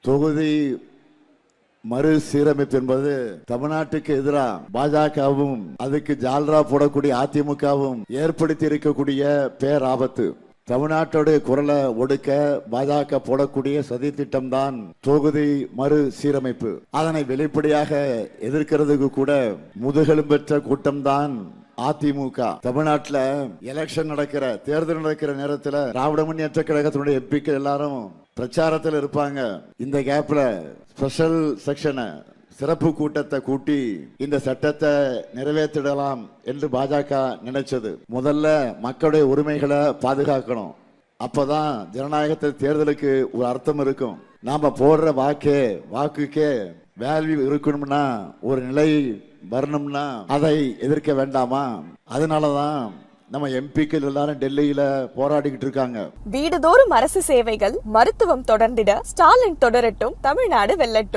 தொகுதி மறுசீரமைப்பு என்பது தமிழ்நாட்டுக்கு எதிராக பாஜகவும் அதுக்கு ஜால்ரா போடக்கூடிய அதிமுகவும் ஏற்படுத்தி இருக்கக்கூடிய பேராபத்து. தமிழ்நாட்டுடைய குரலை ஒடுக்க பாஜக போடக்கூடிய சதி திட்டம் தான் தொகுதி மறுசீரமைப்பு. அதனை வெளிப்படையாக எதிர்க்கிறதுக்கு கூட முதுகெலும் பெற்ற கூட்டம் தான் அதிமுக. தமிழ்நாட்டில் எலெக்ஷன் நடக்கிற தேர்தல் நடக்கிற நேரத்தில் திராவிட முன்னேற்ற கழகத்தினுடைய எம்பிக்கள் எல்லாரும் பிரச்சாரத்தில் இருப்பாங்க. இந்த கேப்ல ஸ்பெஷல் செக்ஷனை சிறப்பு கூட்டத்தை கூட்டி இந்த சட்டத்தை நிறைவேற்றிடலாம் என்று பாஜக நினைச்சது. முதல்ல மக்களுடைய உரிமைகளை பாதுகாக்கணும். அப்பதான் ஜனநாயகத்தில் தேர்தலுக்கு ஒரு அர்த்தம் இருக்கும். நாம போடுற வாக்குக்கே வேல்யூ இருக்கணும்னா ஒரு நிலை வரணும்னா அதை எதிர்க்க வேண்டாமா? அதனாலதான் நம்ம எம்பிக்கள் எல்லாரும் டெல்லியில போராடிக்கிட்டு இருக்காங்க. வீடுதோறும் அரசு சேவைகள், மருத்துவம் தொடர்ந்திட ஸ்டாலின் தொடரட்டும், தமிழ்நாடு வெல்லட்டும்.